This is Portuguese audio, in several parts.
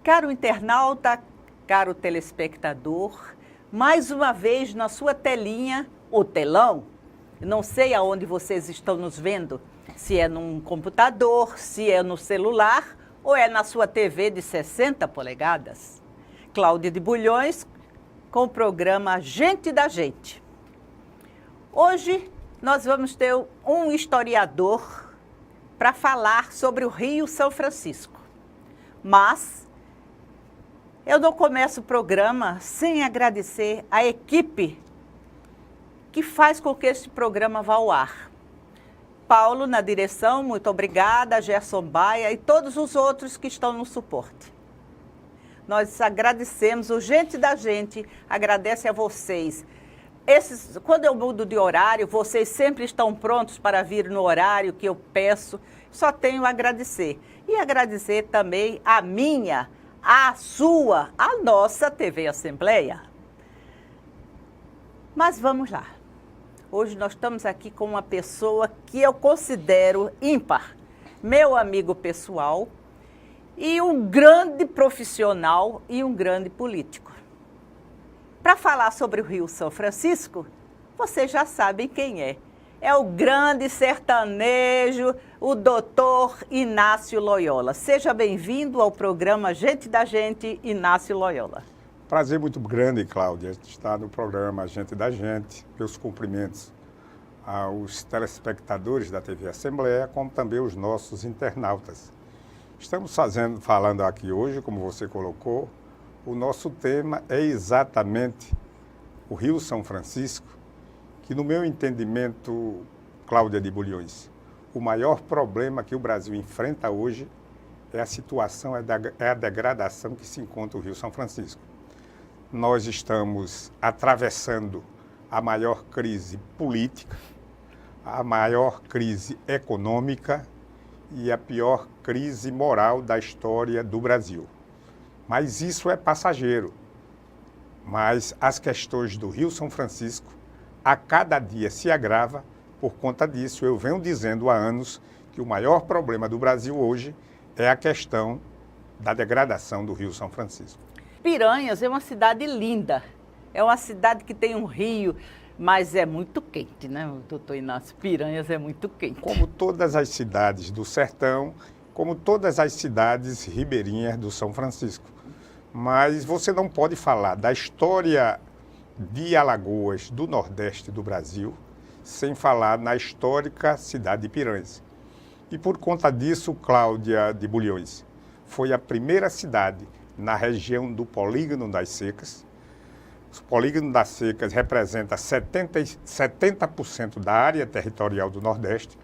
Caro internauta, caro telespectador, mais uma vez na sua telinha, ou telão, não sei aonde vocês estão nos vendo, se é num computador, se é no celular ou é na sua TV de 60 polegadas. Cláudia de Bulhões com o programa Gente da Gente. Hoje nós vamos ter um historiador para falar sobre o Rio São Francisco. Mas eu não começo o programa sem agradecer a equipe que faz com que este programa vá ao ar. Paulo na direção, muito obrigada, Gerson Baia e todos os outros que estão no suporte. Nós agradecemos, o Gente da Gente agradece a vocês. Quando eu mudo de horário, vocês sempre estão prontos para vir no horário que eu peço. Só tenho a agradecer. E agradecer também a minha, a sua, a nossa TV Assembleia. Mas vamos lá. Hoje nós estamos aqui com uma pessoa que eu considero ímpar, meu amigo pessoal, e um grande profissional e um grande político. Para falar sobre o Rio São Francisco, vocês já sabem quem é. É o grande sertanejo, o doutor Inácio Loyola. Seja bem-vindo ao programa Gente da Gente, Inácio Loyola. Prazer muito grande, Cláudia, estar no programa Gente da Gente. Meus cumprimentos aos telespectadores da TV Assembleia, como também os nossos internautas. Estamos falando aqui hoje, como você colocou, o nosso tema é exatamente o Rio São Francisco, que no meu entendimento, Cláudia de Bulhões, o maior problema que o Brasil enfrenta hoje é a situação, é a degradação que se encontra o Rio São Francisco. Nós estamos atravessando a maior crise política, a maior crise econômica e a pior crise moral da história do Brasil. Mas isso é passageiro. Mas as questões do Rio São Francisco a cada dia se agrava. Por conta disso, eu venho dizendo há anos que o maior problema do Brasil hoje é a questão da degradação do Rio São Francisco. Piranhas é uma cidade linda, é uma cidade que tem um rio, mas é muito quente, né, doutor Inácio? Piranhas é muito quente. Como todas as cidades do sertão, como todas as cidades ribeirinhas do São Francisco. Mas você não pode falar da história de Alagoas, do Nordeste do Brasil, sem falar na histórica cidade de Piranhas. E por conta disso, Cláudia de Bulhões foi a primeira cidade na região do Polígono das Secas. O Polígono das Secas representa 70% da área territorial do Nordeste.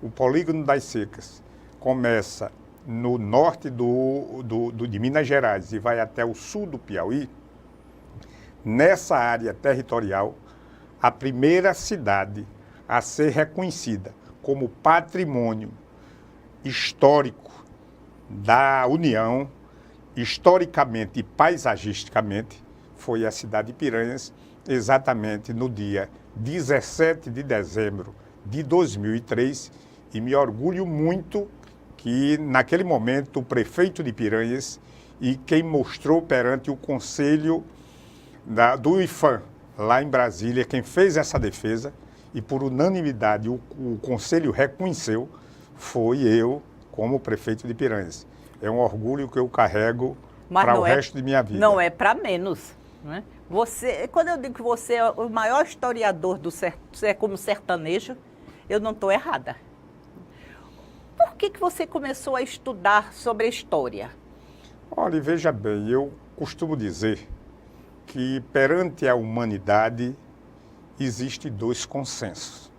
O Polígono das Secas começa no norte de Minas Gerais e vai até o sul do Piauí. Nessa área territorial, a primeira cidade a ser reconhecida como patrimônio histórico da União, historicamente e paisagisticamente, foi a cidade de Piranhas, exatamente no dia 17 de dezembro de 2003, e me orgulho muito que, naquele momento, o prefeito de Piranhas e quem mostrou perante o Conselho do IFAM, lá em Brasília, quem fez essa defesa, e por unanimidade o Conselho reconheceu, foi eu, como prefeito de Piranhas. É um orgulho que eu carrego para o resto de minha vida. Não é para menos. Né? Quando eu digo que você é o maior historiador como sertanejo, eu não estou errada. Por que você começou a estudar sobre a história? Olha, veja bem, eu costumo dizer que perante a humanidade existem dois consensos.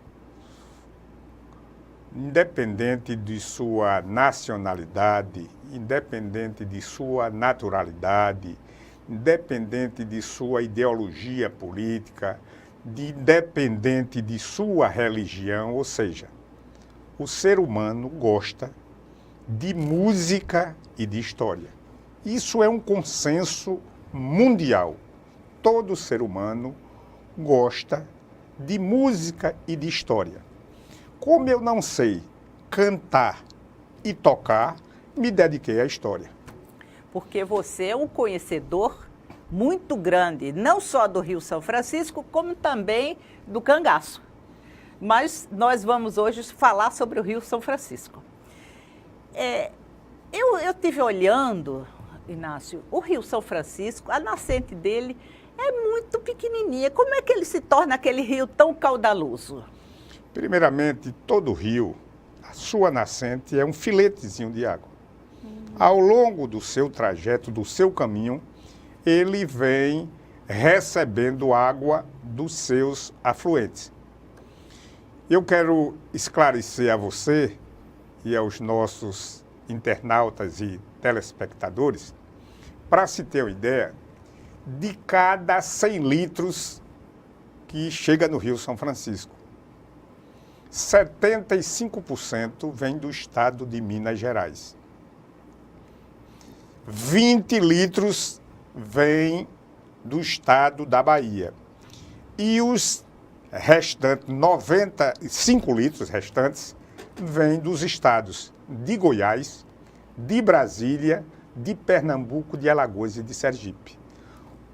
Independente de sua nacionalidade, independente de sua naturalidade, independente de sua ideologia política, independente de sua religião, ou seja, o ser humano gosta de música e de história. Isso é um consenso mundial. Todo ser humano gosta de música e de história. Como eu não sei cantar e tocar, me dediquei à história. porque você é um conhecedor muito grande, não só do Rio São Francisco, como também do Cangaço. Mas nós vamos hoje falar sobre o Rio São Francisco. Eu estive olhando, Inácio, o Rio São Francisco, a nascente dele é muito pequenininha. Como é que ele se torna aquele rio tão caudaloso? Primeiramente, todo rio, a sua nascente é um filetezinho de água. Ao longo do seu trajeto, do seu caminho, ele vem recebendo água dos seus afluentes. Eu quero esclarecer a você e aos nossos internautas e telespectadores, para se ter uma ideia, de cada 100 litros que chega no Rio São Francisco, 75% vem do estado de Minas Gerais. 20 litros vem do estado da Bahia. E os restantes, 95 litros restantes, vêm dos estados de Goiás, de Brasília, de Pernambuco, de Alagoas e de Sergipe.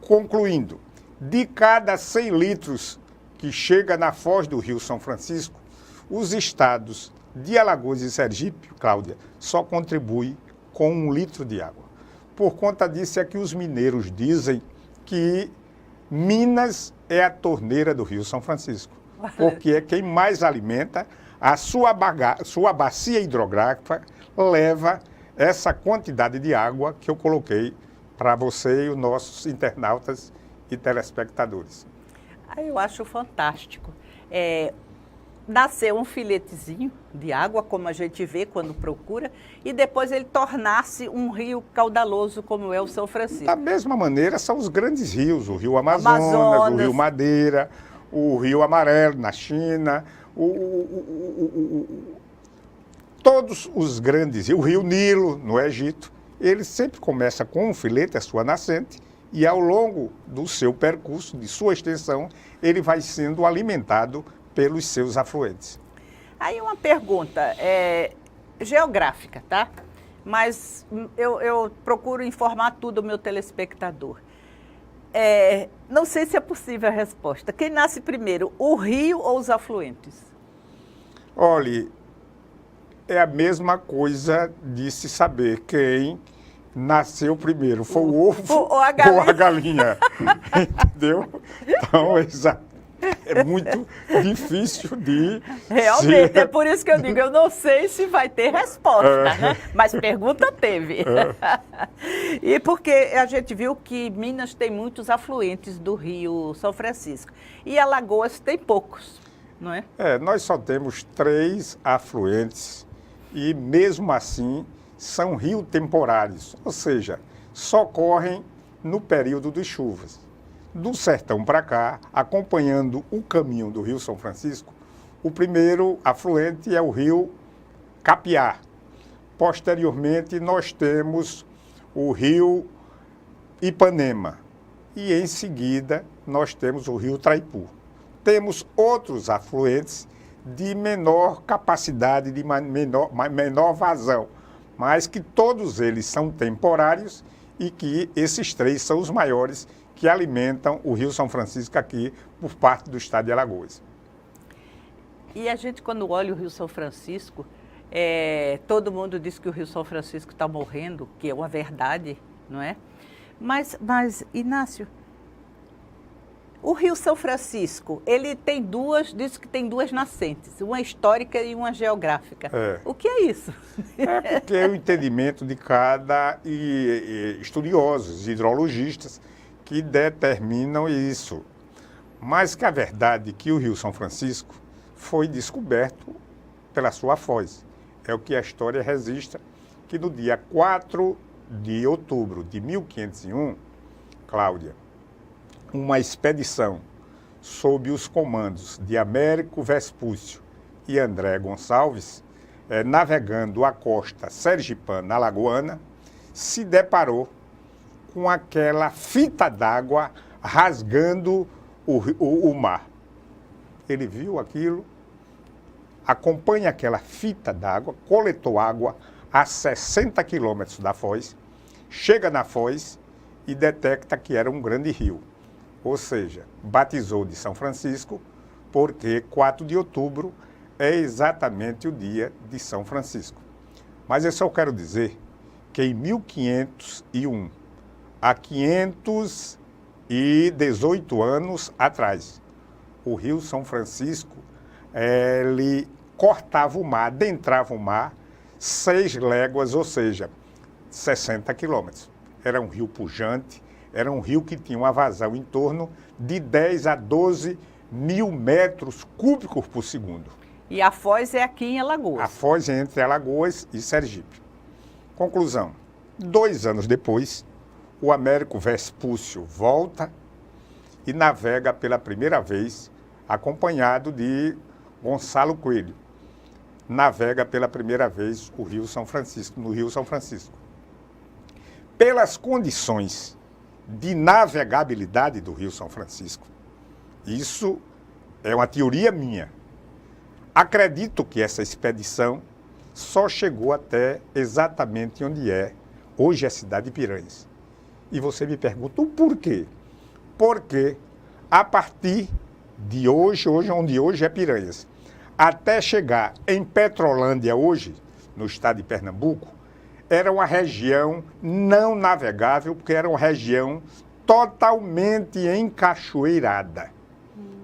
Concluindo, de cada 100 litros que chega na foz do Rio São Francisco, os estados de Alagoas e Sergipe, Cláudia, só contribuem com 1 litro de água. Por conta disso é que os mineiros dizem que Minas é a torneira do Rio São Francisco, porque é quem mais alimenta, a sua bacia hidrográfica leva essa quantidade de água que eu coloquei para você e os nossos internautas e telespectadores. Eu acho fantástico. Nasceu um filetezinho de água, como a gente vê quando procura, e depois ele tornar-se um rio caudaloso como é o São Francisco. Da mesma maneira, são os grandes rios, o Rio Amazonas, o Rio Madeira, o Rio Amarelo na China, todos os grandes rios, o Rio Nilo no Egito, ele sempre começa com um filete, a sua nascente, e ao longo do seu percurso, de sua extensão, ele vai sendo alimentado pelos seus afluentes. Aí uma pergunta geográfica, tá? Mas eu procuro informar tudo ao meu telespectador. Não sei se é possível a resposta. Quem nasce primeiro, o rio ou os afluentes? Olhe, é a mesma coisa de se saber quem nasceu primeiro, foi o ovo ou a galinha. Entendeu? Então, é muito difícil de... Realmente, é por isso que eu digo, eu não sei se vai ter resposta, né? Mas pergunta teve. E porque a gente viu que Minas tem muitos afluentes do Rio São Francisco e Alagoas tem poucos, não é? Nós só temos 3 afluentes e mesmo assim são rios temporários, ou seja, só correm no período de chuvas. Do sertão para cá, acompanhando o caminho do Rio São Francisco, o primeiro afluente é o Rio Capiá. Posteriormente, nós temos o Rio Ipanema e, em seguida, nós temos o Rio Traipu. Temos outros afluentes de menor capacidade, de menor vazão, mas que todos eles são temporários e que esses 3 são os maiores que alimentam o Rio São Francisco aqui por parte do estado de Alagoas. E a gente, quando olha o Rio São Francisco, todo mundo diz que o Rio São Francisco está morrendo, que é uma verdade, não é? Mas Inácio, o Rio São Francisco, ele tem diz que tem 2 nascentes, uma histórica e uma geográfica. O que é isso? Porque é o entendimento de cada estudiosos, hidrologistas, que determinam isso. Mas que a verdade é que o Rio São Francisco foi descoberto pela sua foz. É o que a história registra, que no dia 4 de outubro de 1501, Cláudia, uma expedição sob os comandos de Américo Vespúcio e André Gonçalves, navegando a costa sergipana alagoana, se deparou com aquela fita d'água rasgando o mar. Ele viu aquilo, acompanha aquela fita d'água, coletou água a 60 quilômetros da foz, chega na foz e detecta que era um grande rio. Ou seja, batizou de São Francisco, porque 4 de outubro é exatamente o dia de São Francisco. Mas eu só quero dizer que em 1501, há 518 anos atrás, o rio São Francisco, ele cortava o mar, adentrava o mar 6 léguas, ou seja, 60 quilômetros. Era um rio pujante, era um rio que tinha uma vazão em torno de 10 a 12 mil metros cúbicos por segundo. E a foz é aqui em Alagoas. A foz é entre Alagoas e Sergipe. Conclusão, 2 anos depois, o Américo Vespúcio volta e navega pela primeira vez, acompanhado de Gonçalo Coelho. Navega pela primeira vez o Rio São Francisco, no Rio São Francisco. Pelas condições de navegabilidade do Rio São Francisco, isso é uma teoria minha. Acredito que essa expedição só chegou até exatamente onde é hoje a cidade de Piranhas. E você me pergunta o porquê? Porque a partir de hoje onde hoje é Piranhas, até chegar em Petrolândia hoje, no estado de Pernambuco, era uma região não navegável, porque era uma região totalmente encachoeirada.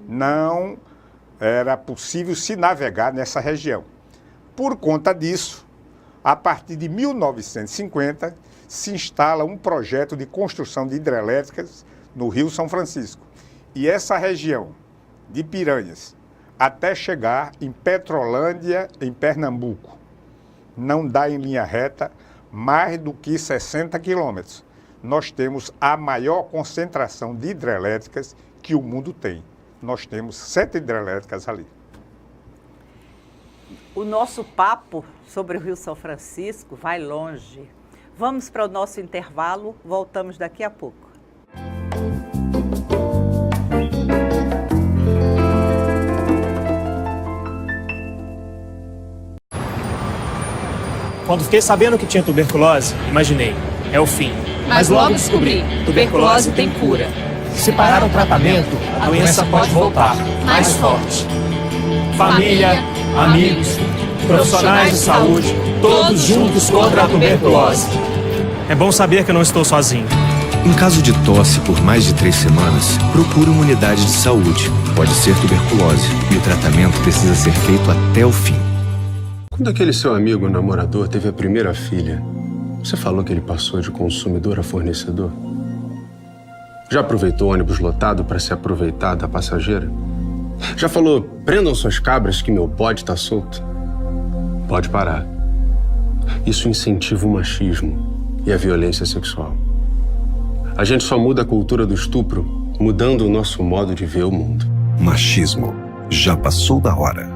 Não era possível se navegar nessa região. Por conta disso, a partir de 1950, se instala um projeto de construção de hidrelétricas no Rio São Francisco. E essa região de Piranhas, até chegar em Petrolândia, em Pernambuco, não dá em linha reta mais do que 60 quilômetros. Nós temos a maior concentração de hidrelétricas que o mundo tem. Nós temos 7 hidrelétricas ali. O nosso papo sobre o Rio São Francisco vai longe. Vamos para o nosso intervalo, voltamos daqui a pouco. Quando fiquei sabendo que tinha tuberculose, imaginei, é o fim. Mas logo descobri, tuberculose tem cura. Se parar o tratamento, a doença pode voltar, mais forte. Família, amigos, profissionais de saúde, todos juntos contra a tuberculose. É bom saber que eu não estou sozinho. Em caso de tosse por mais de 3 semanas, procure uma unidade de saúde. Pode ser tuberculose e o tratamento precisa ser feito até o fim. Quando aquele seu amigo namorador teve a primeira filha, você falou que ele passou de consumidor a fornecedor? Já aproveitou ônibus lotado para se aproveitar da passageira? Já falou, prendam suas cabras que meu bode tá solto? Pode parar. Isso incentiva o machismo e a violência sexual. A gente só muda a cultura do estupro mudando o nosso modo de ver o mundo. Machismo. Já passou da hora.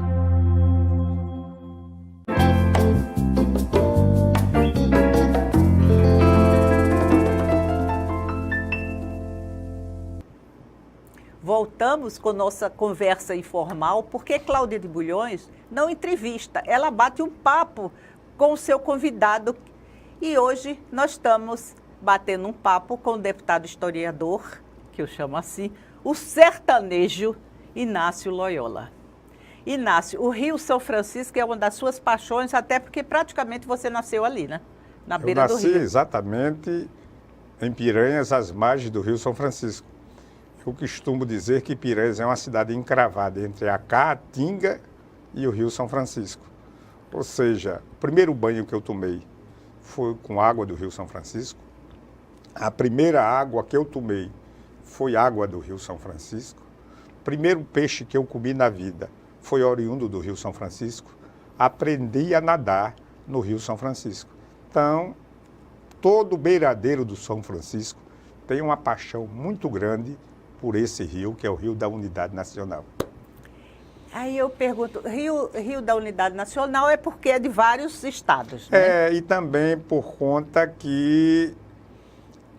Voltamos com nossa conversa informal, porque Cláudia de Bulhões não entrevista, ela bate um papo com o seu convidado. E hoje nós estamos batendo um papo com o deputado historiador, que eu chamo assim, o sertanejo Inácio Loyola. Inácio, o Rio São Francisco é uma das suas paixões, até porque praticamente você nasceu ali, né? Na beira do rio. Eu nasci exatamente em Piranhas, às margens do Rio São Francisco. Eu costumo dizer que Piranhas é uma cidade encravada entre a Caatinga e o Rio São Francisco. Ou seja, o primeiro banho que eu tomei foi com água do Rio São Francisco. A primeira água que eu tomei foi água do Rio São Francisco. O primeiro peixe que eu comi na vida foi oriundo do Rio São Francisco. Aprendi a nadar no Rio São Francisco. Então, todo beiradeiro do São Francisco tem uma paixão muito grande por esse rio, que é o Rio da Unidade Nacional. Aí eu pergunto, Rio da Unidade Nacional é porque é de vários estados, né? E também por conta que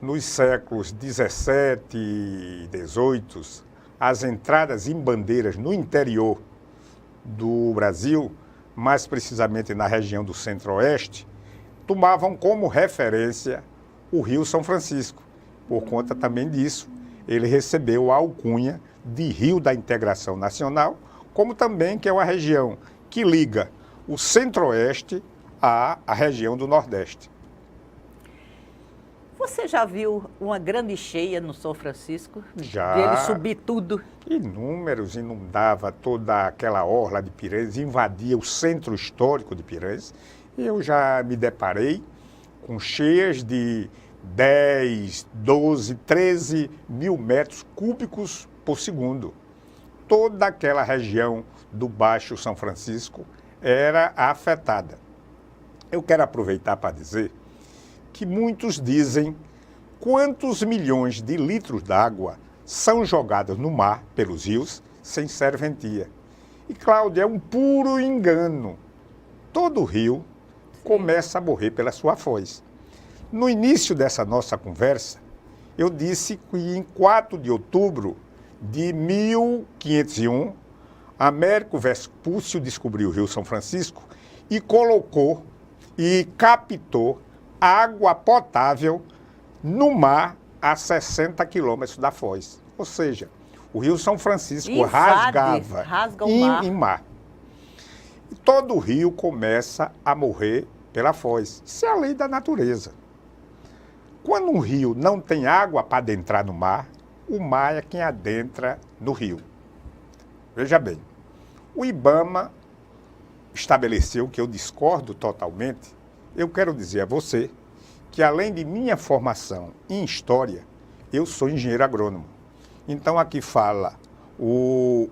nos séculos 17 e 18, as entradas em bandeiras no interior do Brasil, mais precisamente na região do Centro-Oeste, tomavam como referência o Rio São Francisco. Por conta também disso, ele recebeu a alcunha de Rio da Integração Nacional, como também que é uma região que liga o Centro-Oeste à região do Nordeste. Você já viu uma grande cheia no São Francisco? Já. De ele subir tudo? Inúmeros, inundava toda aquela orla de Piranhas, invadia o centro histórico de Piranhas. E eu já me deparei com cheias de 10, 12, 13 mil metros cúbicos por segundo. Toda aquela região do Baixo São Francisco era afetada. Eu quero aproveitar para dizer que muitos dizem quantos milhões de litros d'água são jogados no mar pelos rios sem serventia. E, Cláudia, é um puro engano. Todo rio começa a morrer pela sua foz. No início dessa nossa conversa, eu disse que em 4 de outubro de 1501, Américo Vespúcio descobriu o Rio São Francisco e colocou e captou água potável no mar a 60 quilômetros da foz. Ou seja, o Rio São Francisco rasga o mar. em mar. E todo o rio começa a morrer pela foz. Isso é a lei da natureza. Quando um rio não tem água para adentrar no mar, o mar é quem adentra no rio. Veja bem, o IBAMA estabeleceu, que eu discordo totalmente. Eu quero dizer a você que, além de minha formação em História, eu sou engenheiro agrônomo. Então, aqui fala o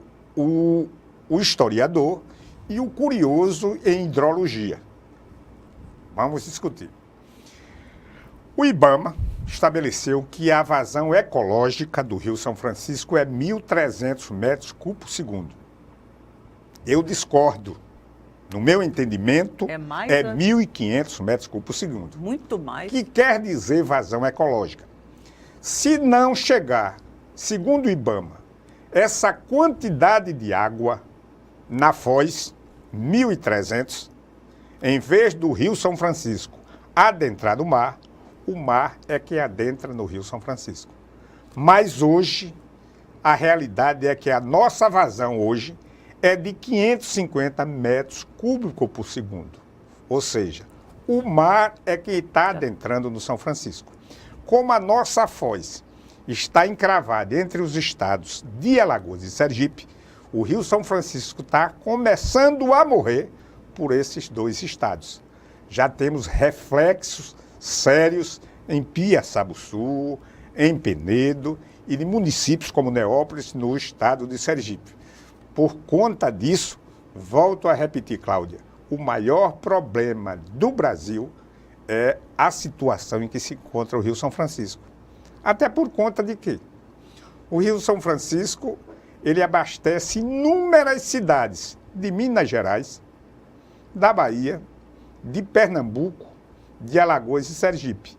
historiador e o curioso em hidrologia. Vamos discutir. O IBAMA estabeleceu que a vazão ecológica do Rio São Francisco é 1.300 metros cúbicos por segundo. Eu discordo. No meu entendimento, é 1.500 metros cúbicos por segundo. Muito mais. Que quer dizer vazão ecológica. Se não chegar, segundo o IBAMA, essa quantidade de água na foz, 1.300, em vez do Rio São Francisco adentrar no mar, o mar é que adentra no Rio São Francisco. Mas hoje, a realidade é que a nossa vazão hoje é de 550 metros cúbicos por segundo. Ou seja, o mar é que está adentrando no São Francisco. Como a nossa foz está encravada entre os estados de Alagoas e Sergipe, o Rio São Francisco está começando a morrer por esses dois estados. Já temos reflexos sérios em Piaçabuçu, em Penedo e em municípios como Neópolis, no estado de Sergipe. Por conta disso, volto a repetir, Cláudia, o maior problema do Brasil é a situação em que se encontra o Rio São Francisco. Até por conta de quê? O Rio São Francisco, ele abastece inúmeras cidades de Minas Gerais, da Bahia, de Pernambuco, de Alagoas e Sergipe.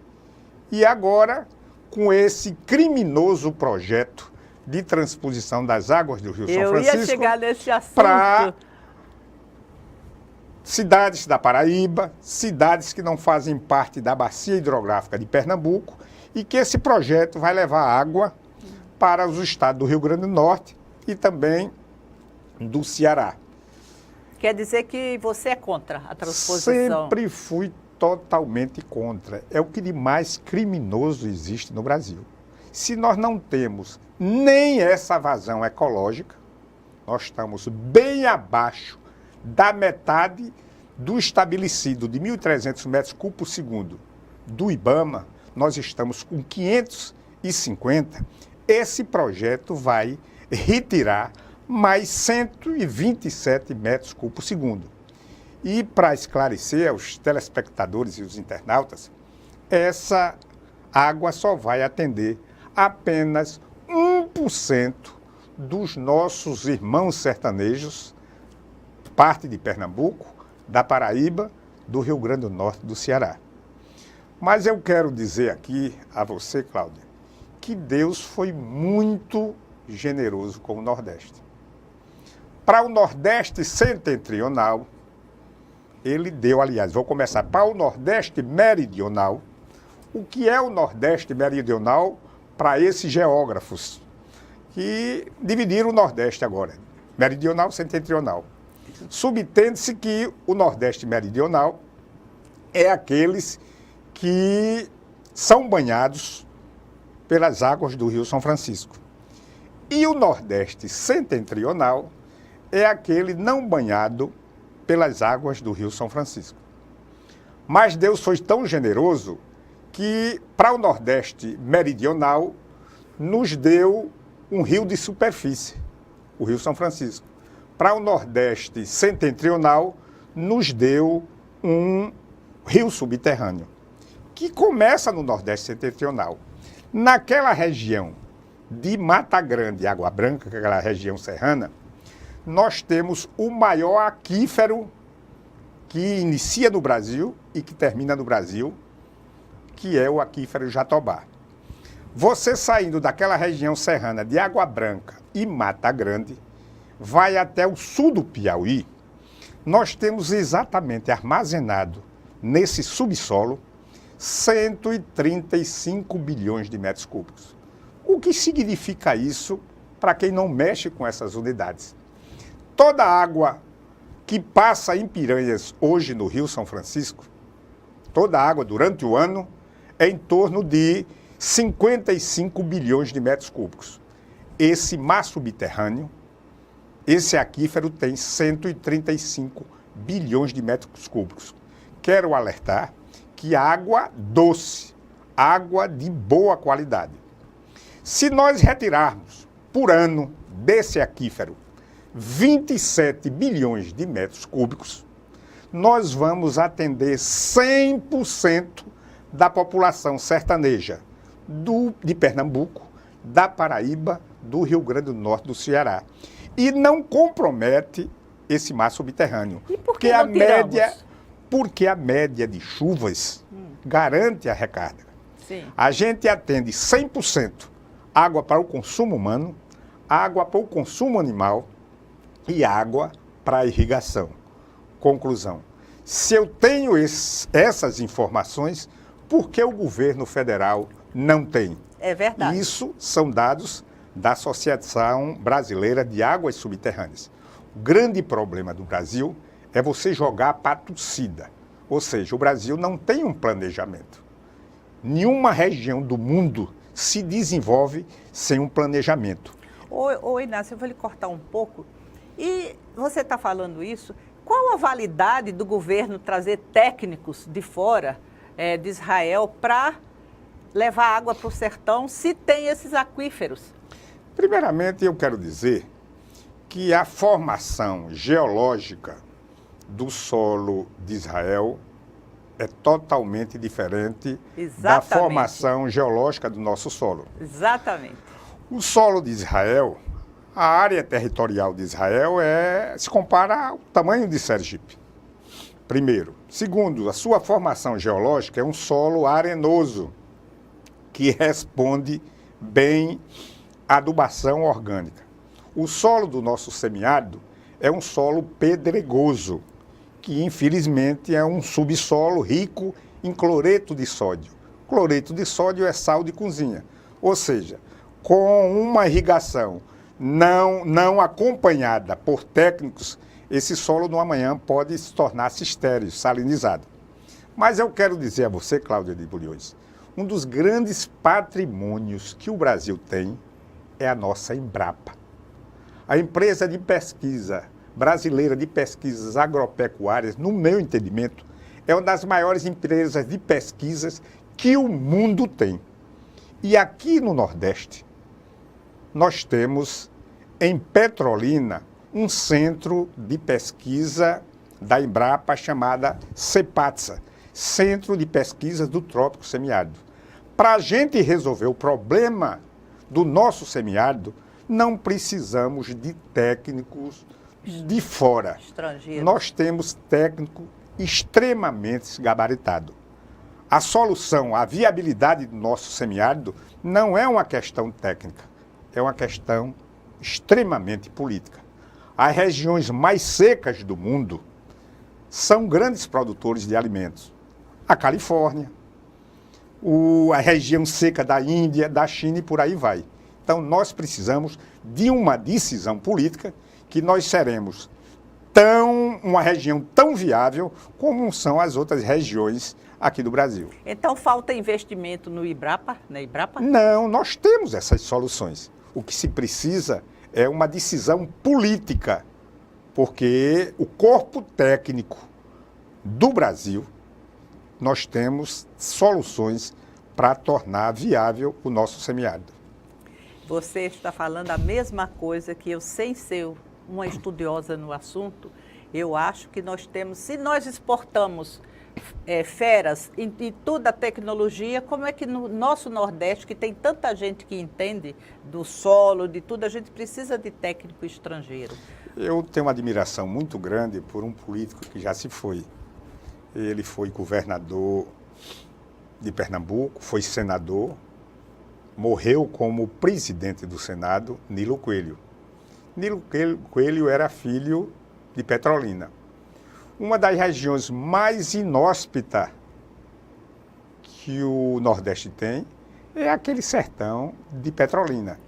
E agora, com esse criminoso projeto de transposição das águas do Rio São Francisco, eu ia chegar nesse assunto, para cidades da Paraíba, cidades que não fazem parte da bacia hidrográfica de Pernambuco, e que esse projeto vai levar água para os estados do Rio Grande do Norte e também do Ceará. Quer dizer que você é contra a transposição? Sempre fui totalmente contra. É o que de mais criminoso existe no Brasil. Se nós não temos nem essa vazão ecológica, nós estamos bem abaixo da metade do estabelecido de 1.300 metros cúbicos por segundo do IBAMA, nós estamos com 550, esse projeto vai retirar mais 127 metros cúbicos por segundo. E para esclarecer aos telespectadores e os internautas, essa água só vai atender apenas 1% dos nossos irmãos sertanejos, parte de Pernambuco, da Paraíba, do Rio Grande do Norte e do Ceará. Mas eu quero dizer aqui a você, Cláudia, que Deus foi muito generoso com o Nordeste. Para o Nordeste setentrional, ele deu, aliás, vou começar, para o Nordeste meridional, O que é o Nordeste meridional para esses geógrafos que dividiram o Nordeste agora, meridional e setentrional? Subtende-se que o Nordeste meridional é aqueles que são banhados pelas águas do Rio São Francisco. E o Nordeste setentrional é aquele não banhado pelas águas do Rio São Francisco. Mas Deus foi tão generoso que, para o Nordeste meridional, nos deu um rio de superfície, o Rio São Francisco. Para o Nordeste setentrional, nos deu um rio subterrâneo, que começa no Nordeste setentrional. Naquela região de Mata Grande e Água Branca, aquela região serrana, nós temos o maior aquífero que inicia no Brasil e que termina no Brasil, que é o aquífero Jatobá. Você saindo daquela região serrana de Água Branca e Mata Grande, vai até o sul do Piauí, nós temos exatamente armazenado nesse subsolo 135 bilhões de metros cúbicos. O que significa isso para quem não mexe com essas unidades? Toda a água que passa em Piranhas hoje no Rio São Francisco, toda a água durante o ano, é em torno de 55 bilhões de metros cúbicos. Esse mar subterrâneo, esse aquífero tem 135 bilhões de metros cúbicos. Quero alertar que água doce, água de boa qualidade. Se nós retirarmos por ano desse aquífero 27 bilhões de metros cúbicos, nós vamos atender 100% da população sertaneja de Pernambuco, da Paraíba, do Rio Grande do Norte, do Ceará. E não compromete esse mar subterrâneo. E por que não tiramos? Porque a média de chuvas garante a recarga. Sim. A gente atende 100% água para o consumo humano, água para o consumo animal e água para a irrigação. Conclusão. Se eu tenho essas informações, por que o governo federal não tem? É verdade. Isso são dados da Associação Brasileira de Águas Subterrâneas. O grande problema do Brasil é você jogar para a torcida. Ou seja, o Brasil não tem um planejamento. Nenhuma região do mundo se desenvolve sem um planejamento. Ô Inácio, eu vou lhe cortar um pouco. E você está falando isso, qual a validade do governo trazer técnicos de fora, de Israel, para levar água para o sertão, se tem esses aquíferos? Primeiramente, eu quero dizer que a formação geológica do solo de Israel é totalmente diferente da formação geológica do nosso solo. Exatamente. O solo de Israel, a área territorial de Israel se compara ao tamanho de Sergipe. Primeiro. Segundo, a sua formação geológica é um solo arenoso, que responde bem à adubação orgânica. O solo do nosso semiárido é um solo pedregoso, que infelizmente é um subsolo rico em cloreto de sódio. Cloreto de sódio é sal de cozinha. Ou seja, com uma irrigação não acompanhada por técnicos, esse solo no amanhã pode se tornar-se estéril, salinizado. Mas eu quero dizer a você, Cláudia de Bulhões, um dos grandes patrimônios que o Brasil tem é a nossa Embrapa. A empresa de pesquisa brasileira de pesquisas agropecuárias, no meu entendimento, é uma das maiores empresas de pesquisas que o mundo tem. E aqui no Nordeste, nós temos em Petrolina um centro de pesquisa da Embrapa chamada CEPATSA, Centro de Pesquisas do Trópico Semiárido. Para a gente resolver o problema do nosso semiárido, não precisamos de técnicos de fora. Estrangeiro. Nós temos técnico extremamente gabaritado. A solução, a viabilidade do nosso semiárido não é uma questão técnica, é uma questão extremamente política. As regiões mais secas do mundo são grandes produtores de alimentos. A Califórnia, a região seca da Índia, da China e por aí vai. Então, nós precisamos de uma decisão política que nós seremos uma região tão viável como são as outras regiões aqui do Brasil. Então, falta investimento no Ibrapa, na Ibrapa? Não, nós temos essas soluções. O que se precisa é uma decisão política, porque o corpo técnico do Brasil, nós temos soluções para tornar viável o nosso semiárido. Você está falando a mesma coisa que eu, sem ser uma estudiosa no assunto, eu acho que nós temos, se nós exportamos feras em toda a tecnologia, como é que no nosso Nordeste, que tem tanta gente que entende do solo, de tudo, a gente precisa de técnico estrangeiro? Eu tenho uma admiração muito grande por um político que já se foi. Ele foi governador de Pernambuco, foi senador, morreu como presidente do Senado, Nilo Coelho. Nilo Coelho era filho de Petrolina. Uma das regiões mais inóspitas que o Nordeste tem é aquele sertão de Petrolina.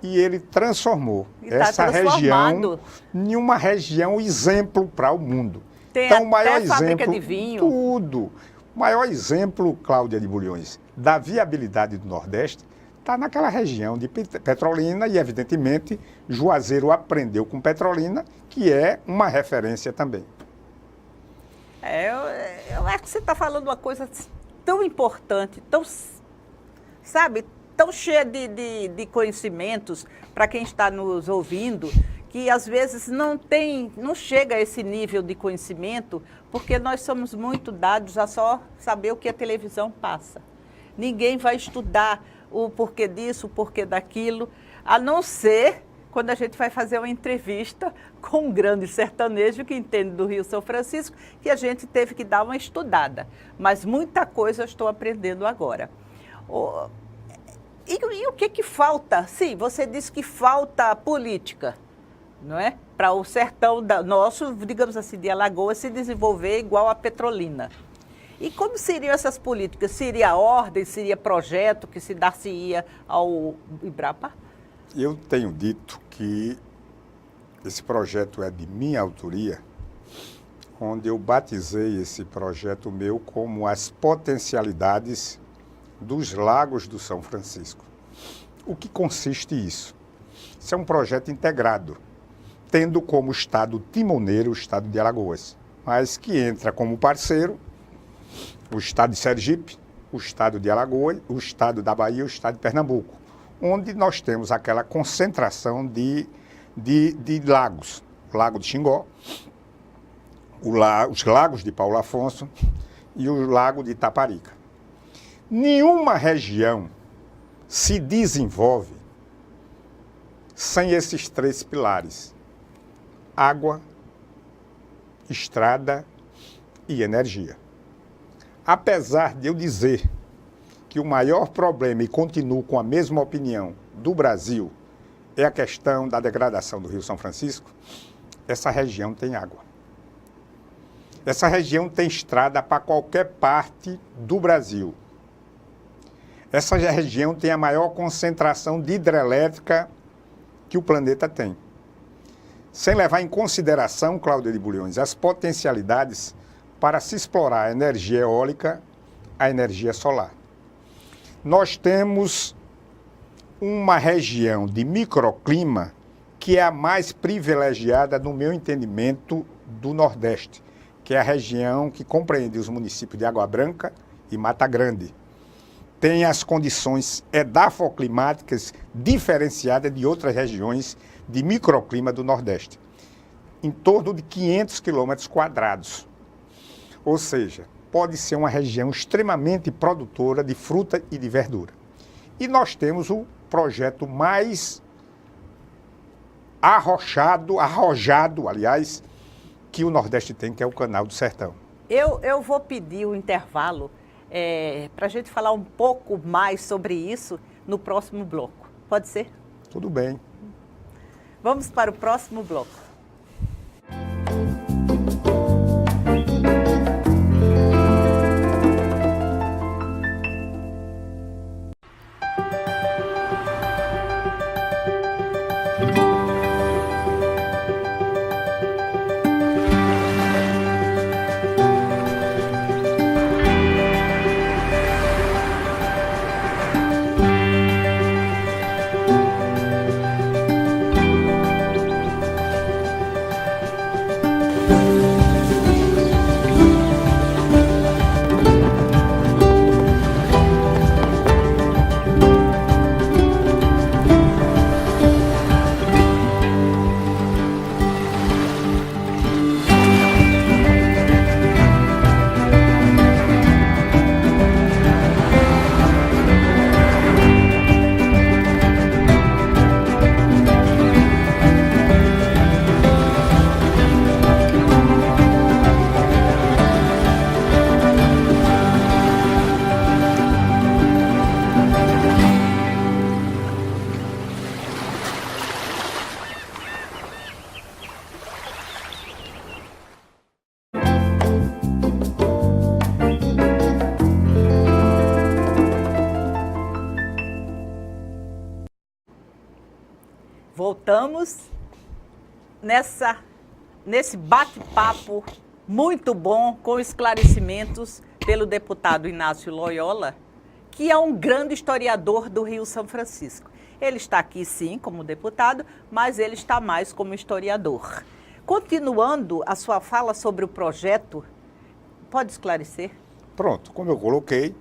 E ele transformou essa região em uma região exemplo para o mundo. Tem então, o até maior fábrica exemplo, de vinho. Tudo. O maior exemplo, Cláudia de Bulhões, da viabilidade do Nordeste está naquela região de Petrolina e, evidentemente, Juazeiro aprendeu com Petrolina, que é uma referência também. Eu acho que você está falando uma coisa tão importante, tão, sabe, tão cheia de conhecimentos para quem está nos ouvindo, que às vezes não chega a esse nível de conhecimento, porque nós somos muito dados a só saber o que a televisão passa. Ninguém vai estudar o porquê disso, o porquê daquilo, a não ser quando a gente vai fazer uma entrevista com um grande sertanejo que entende do Rio São Francisco, que a gente teve que dar uma estudada. Mas muita coisa eu estou aprendendo agora. E o que falta? Sim, você disse que falta política, não é? Para o sertão nosso, digamos assim, de Alagoas, se desenvolver igual a Petrolina. E como seriam essas políticas? Seria ordem, seria projeto que se dar-se-ia ao Ibrapa? Eu tenho dito que esse projeto é de minha autoria, onde eu batizei esse projeto meu como as potencialidades dos lagos do São Francisco. O que consiste isso? Isso é um projeto integrado, tendo como estado timoneiro o estado de Alagoas, mas que entra como parceiro o estado de Sergipe, o estado de Alagoas, o estado da Bahia e o estado de Pernambuco, onde nós temos aquela concentração de lagos. O Lago de Xingó, os lagos de Paulo Afonso e o Lago de Itaparica. Nenhuma região se desenvolve sem esses três pilares: água, estrada e energia. Apesar de eu dizer que o maior problema, e continuo com a mesma opinião, do Brasil é a questão da degradação do Rio São Francisco, essa região tem água. Essa região tem estrada para qualquer parte do Brasil. Essa região tem a maior concentração de hidrelétrica que o planeta tem. Sem levar em consideração, Cláudia de Bulhões, as potencialidades para se explorar a energia eólica, a energia solar. Nós temos uma região de microclima que é a mais privilegiada, no meu entendimento, do Nordeste, que é a região que compreende os municípios de Água Branca e Mata Grande. Tem as condições edafoclimáticas diferenciadas de outras regiões de microclima do Nordeste, em torno de 500 quilômetros quadrados. Ou seja, pode ser uma região extremamente produtora de fruta e de verdura. E nós temos o projeto mais arrojado, aliás, que o Nordeste tem, que é o Canal do Sertão. Eu vou pedir o intervalo para a gente falar um pouco mais sobre isso no próximo bloco. Pode ser? Tudo bem. Vamos para o próximo bloco. voltamos nesse bate-papo muito bom, com esclarecimentos pelo deputado Inácio Loyola, que é um grande historiador do Rio São Francisco. Ele está aqui, sim, como deputado, mas ele está mais como historiador. Continuando a sua fala sobre o projeto, pode esclarecer? Pronto, como eu coloquei,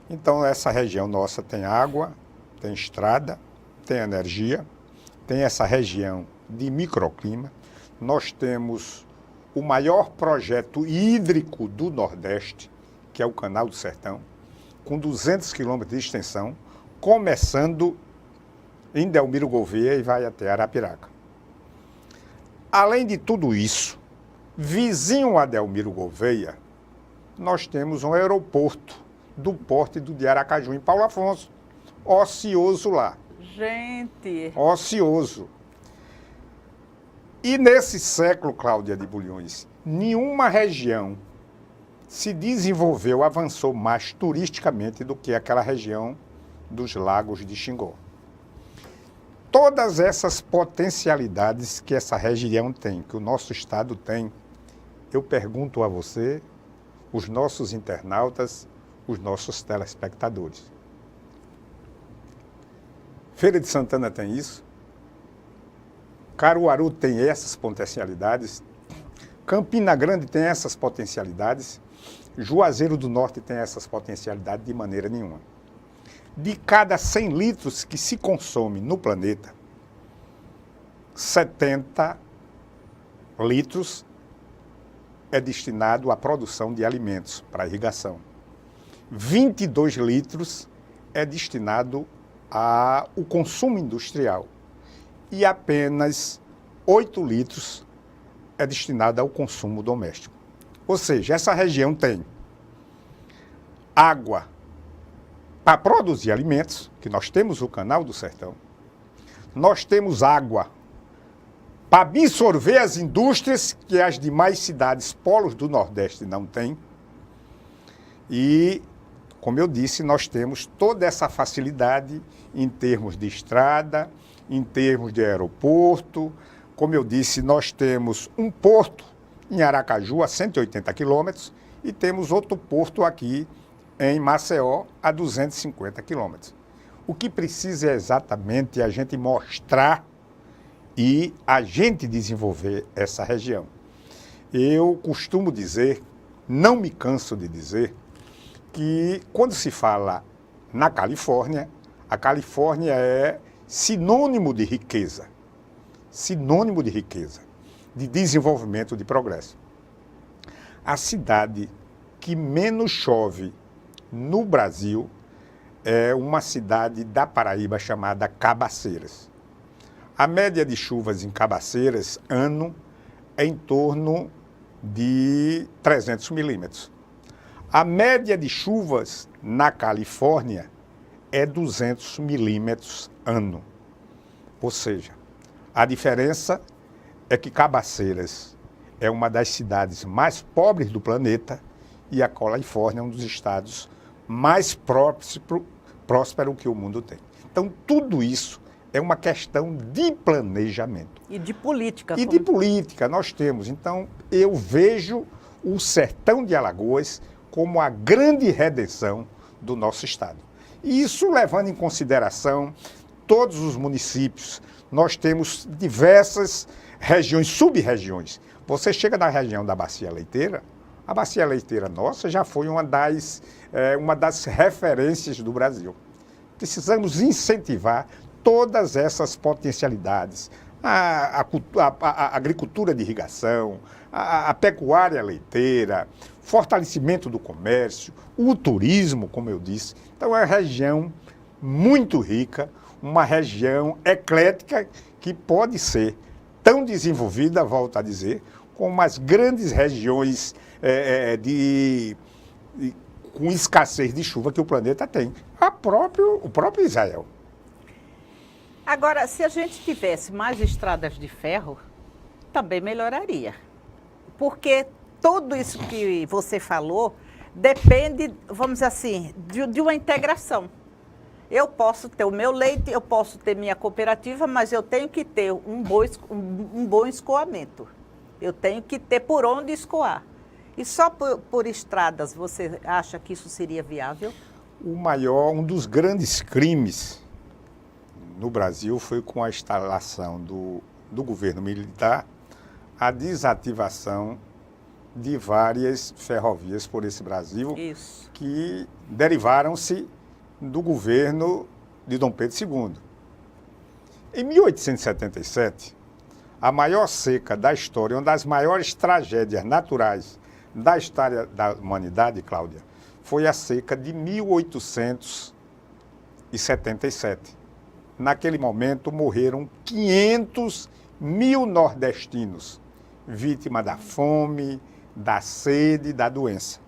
então essa região nossa tem água, tem estrada, tem energia, tem essa região de microclima. Nós temos o maior projeto hídrico do Nordeste, que é o Canal do Sertão, com 200 quilômetros de extensão, começando em Delmiro Gouveia e vai até Arapiraca. Além de tudo isso, vizinho a Delmiro Gouveia, nós temos um aeroporto do porte de Aracaju, em Paulo Afonso, ocioso lá. Gente! Ocioso. E nesse século, Cláudia de Bulhões, nenhuma região se desenvolveu, avançou mais turisticamente do que aquela região dos Lagos de Xingó. Todas essas potencialidades que essa região tem, que o nosso estado tem, eu pergunto a você, os nossos internautas, os nossos telespectadores. Feira de Santana tem isso? Caruaru tem essas potencialidades? Campina Grande tem essas potencialidades? Juazeiro do Norte tem essas potencialidades de maneira nenhuma. De cada 100 litros que se consome no planeta, 70 litros é destinado à produção de alimentos, para irrigação. 22 litros é destinado ao consumo industrial. E apenas 8 litros é destinado ao consumo doméstico. Ou seja, essa região tem água para produzir alimentos, que nós temos o Canal do Sertão. Nós temos água para absorver as indústrias que as demais cidades, polos do Nordeste, não têm. E, como eu disse, nós temos toda essa facilidade em termos de estrada, em termos de aeroporto. Como eu disse, nós temos um porto em Aracaju, a 180 quilômetros, e temos outro porto aqui em Maceió, a 250 quilômetros. O que precisa é exatamente a gente mostrar e a gente desenvolver essa região. Eu costumo dizer, não me canso de dizer, que quando se fala na Califórnia, a Califórnia é sinônimo de riqueza, de desenvolvimento, de progresso. A cidade que menos chove no Brasil é uma cidade da Paraíba chamada Cabaceiras. A média de chuvas em Cabaceiras, ano, é em torno de 300 milímetros. A média de chuvas na Califórnia é 200 milímetros ano. Ou seja, a diferença é que Cabaceiras é uma das cidades mais pobres do planeta e a Califórnia é um dos estados mais próspero que o mundo tem. Então, tudo isso é uma questão de planejamento. E de política. E de política nós temos. Então, eu vejo o sertão de Alagoas como a grande redenção do nosso estado. E isso levando em consideração todos os municípios. Nós temos diversas regiões, sub-regiões. Você chega na região da Bacia Leiteira, a Bacia Leiteira nossa já foi uma das referências do Brasil. Precisamos incentivar todas essas potencialidades, a agricultura de irrigação, a pecuária leiteira, fortalecimento do comércio, o turismo, como eu disse. Então é uma região muito rica, uma região eclética que pode ser tão desenvolvida, volto a dizer, como as grandes regiões com escassez de chuva que o planeta tem. O próprio Israel. Agora, se a gente tivesse mais estradas de ferro, também melhoraria. Porque tudo isso que você falou depende, vamos dizer assim, de uma integração. Eu posso ter o meu leite, eu posso ter minha cooperativa, mas eu tenho que ter um bom escoamento. Eu tenho que ter por onde escoar. E só por estradas, você acha que isso seria viável? Um dos grandes crimes no Brasil foi com a instalação do governo militar, a desativação de várias ferrovias por esse Brasil, Isso. que derivaram-se do governo de Dom Pedro II. Em 1877, a maior seca da história, uma das maiores tragédias naturais da história da humanidade, Cláudia, foi a seca de 1877. Naquele momento morreram 500 mil nordestinos, vítimas da fome, da sede, da doença.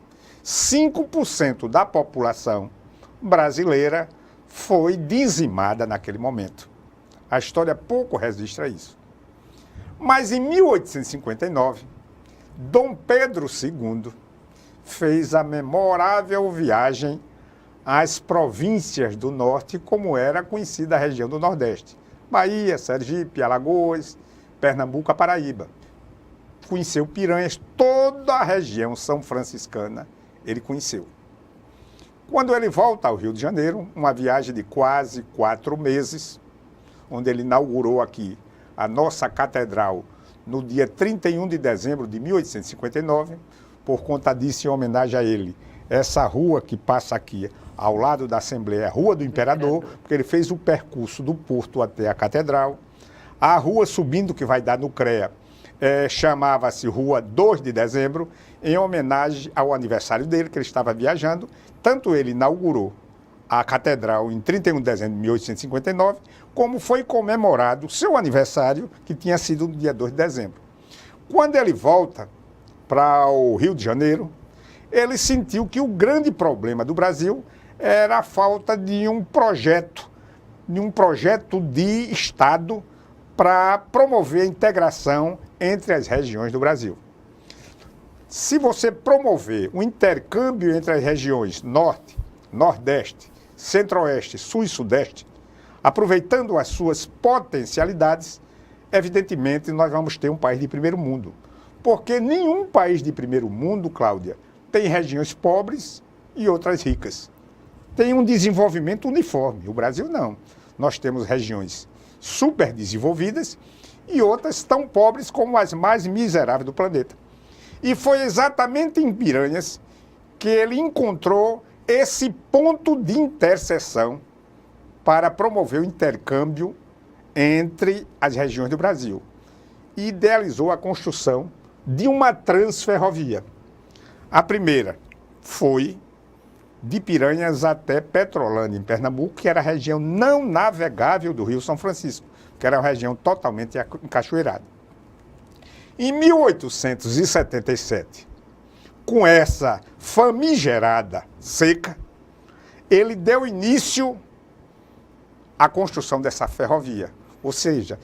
5% da população brasileira foi dizimada naquele momento. A história pouco registra isso. Mas em 1859, Dom Pedro II fez a memorável viagem às províncias do norte, como era conhecida a região do Nordeste. Bahia, Sergipe, Alagoas, Pernambuco, Paraíba. Conheceu Piranhas, toda a região são franciscana, ele conheceu. Quando ele volta ao Rio de Janeiro, uma viagem de quase 4 meses, onde ele inaugurou aqui a nossa catedral no dia 31 de dezembro de 1859, por conta disso, em homenagem a ele, essa rua que passa aqui ao lado da Assembleia, é a Rua do Imperador, porque ele fez o percurso do Porto até a catedral. A rua subindo, que vai dar no CREA, chamava-se Rua 2 de Dezembro, em homenagem ao aniversário dele, que ele estava viajando. Tanto ele inaugurou a catedral em 31 de dezembro de 1859, como foi comemorado o seu aniversário, que tinha sido no dia 2 de dezembro. Quando ele volta para o Rio de Janeiro, ele sentiu que o grande problema do Brasil era a falta de um projeto de Estado para promover a integração entre as regiões do Brasil. Se você promover um intercâmbio entre as regiões Norte, Nordeste, Centro-Oeste, Sul e Sudeste, aproveitando as suas potencialidades, evidentemente nós vamos ter um país de primeiro mundo. Porque nenhum país de primeiro mundo, Cláudia, tem regiões pobres e outras ricas. Tem um desenvolvimento uniforme. O Brasil não. Nós temos regiões super desenvolvidas e outras tão pobres como as mais miseráveis do planeta. E foi exatamente em Piranhas que ele encontrou esse ponto de interseção para promover o intercâmbio entre as regiões do Brasil. E idealizou a construção de uma transferrovia. A primeira foi de Piranhas até Petrolândia, em Pernambuco, que era a região não navegável do Rio São Francisco, que era uma região totalmente encachoeirada. Em 1877, com essa famigerada seca, ele deu início à construção dessa ferrovia. Ou seja,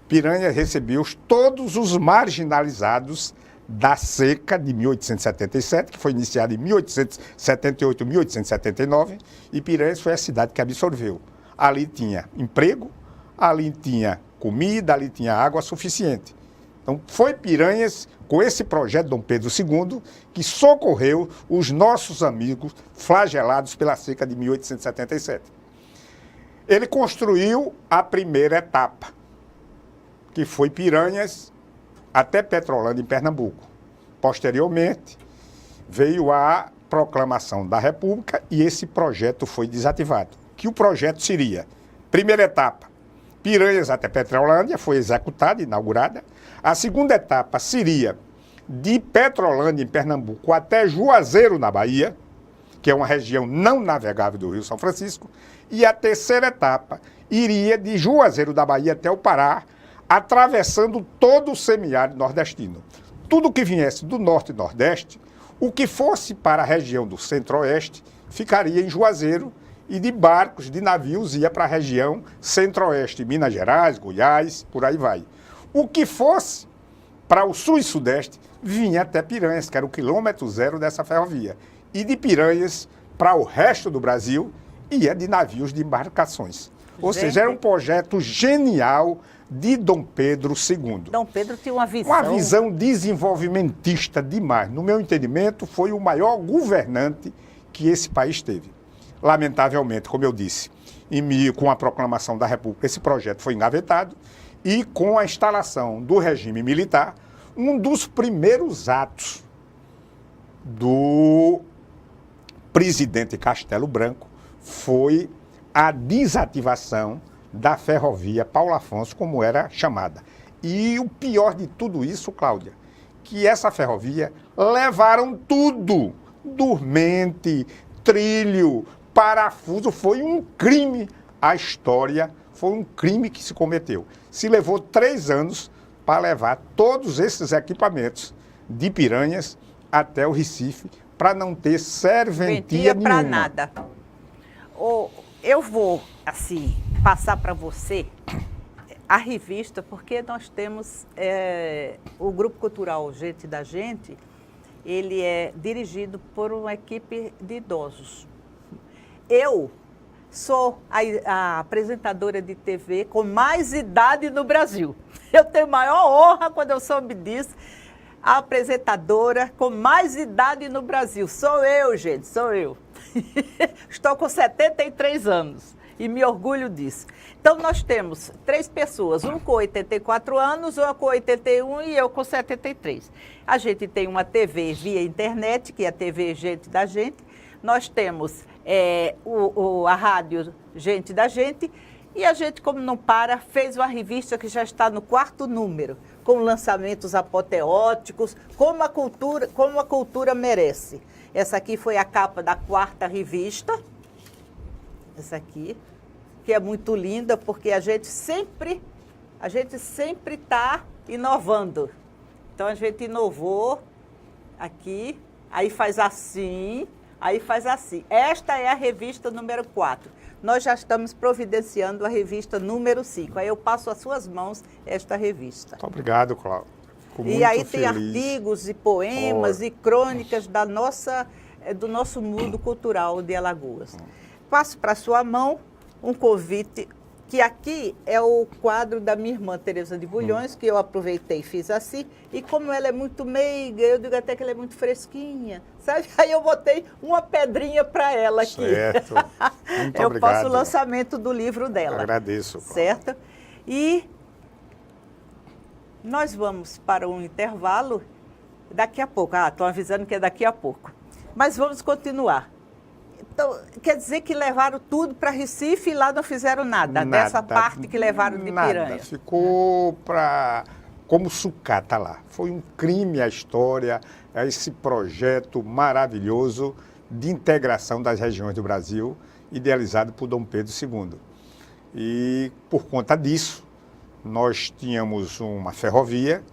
Piranhas recebeu todos os marginalizados da seca de 1877, que foi iniciada em 1878, 1879, e Piranhas foi a cidade que absorveu. Ali tinha emprego, ali tinha comida, ali tinha água suficiente. Então, foi Piranhas, com esse projeto de Dom Pedro II, que socorreu os nossos amigos flagelados pela seca de 1877. Ele construiu a primeira etapa, que foi Piranhas até Petrolândia, em Pernambuco. Posteriormente, veio a proclamação da República e esse projeto foi desativado. Que o projeto seria, primeira etapa, Piranhas até Petrolândia, foi executada, inaugurada. A segunda etapa seria de Petrolândia, em Pernambuco, até Juazeiro, na Bahia, que é uma região não navegável do Rio São Francisco. E a terceira etapa iria de Juazeiro da Bahia até o Pará, atravessando todo o semiárido nordestino. Tudo que viesse do norte e nordeste, o que fosse para a região do centro-oeste, ficaria em Juazeiro e de barcos, de navios, ia para a região centro-oeste, Minas Gerais, Goiás, por aí vai. O que fosse para o sul e sudeste, vinha até Piranhas, que era o quilômetro zero dessa ferrovia. E de Piranhas para o resto do Brasil, ia de navios de embarcações. Ou Gente. seja, era um projeto genial de Dom Pedro II. Dom Pedro tinha uma visão. Uma visão desenvolvimentista demais. No meu entendimento, foi o maior governante que esse país teve. Lamentavelmente, como eu disse, com a proclamação da República, esse projeto foi engavetado e com a instalação do regime militar, um dos primeiros atos do presidente Castelo Branco foi a desativação da ferrovia Paulo Afonso, como era chamada. E o pior de tudo isso, Cláudia, que essa ferrovia levaram tudo, dormente, trilho, parafuso, foi um crime a história, foi um crime que se cometeu. Se levou 3 anos para levar todos esses equipamentos de Piranhas até o Recife, para não ter serventia nenhuma. Para nada. Eu vou, assim, passar para você a revista, porque nós temos o Grupo Cultural Gente da Gente, ele é dirigido por uma equipe de idosos. Eu sou a apresentadora de TV com mais idade no Brasil. Eu tenho maior honra quando eu soube disso. A apresentadora com mais idade no Brasil. Sou eu, gente, sou eu. Estou com 73 anos e me orgulho disso. Então, nós temos 3 pessoas, um com 84 anos, uma com 81 e eu com 73. A gente tem uma TV via internet, que é a TV Gente da Gente. Nós temos a rádio Gente da Gente. E a gente, como não para, fez uma revista que já está no 4º número, com lançamentos apoteóticos, como a cultura merece. Essa aqui foi a capa da 4ª revista, essa aqui, que é muito linda, porque a gente sempre está inovando. Então, a gente inovou aqui, aí faz assim, aí faz assim. Esta é a revista número 4. Nós já estamos providenciando a revista número 5. Aí eu passo às suas mãos esta revista. Muito obrigado, Cláudio. E aí tem artigos e poemas e crônicas do nosso mundo cultural de Alagoas. Passo para sua mão um convite, que aqui é o quadro da minha irmã Tereza de Bulhões, que eu aproveitei e fiz assim. E como ela é muito meiga, eu digo até que ela é muito fresquinha, sabe? Aí eu botei uma pedrinha para ela aqui. Certo. Muito eu obrigado. faço o lançamento do livro dela. Eu agradeço. Certo? E nós vamos para um intervalo daqui a pouco. Estão avisando que é daqui a pouco. Mas vamos continuar. Então, quer dizer que levaram tudo para Recife e lá não fizeram nada dessa parte que levaram de Piranha? Nada, ficou como sucata lá. Foi um crime a história, esse projeto maravilhoso de integração das regiões do Brasil, idealizado por Dom Pedro II. E, por conta disso, nós tínhamos uma ferrovia,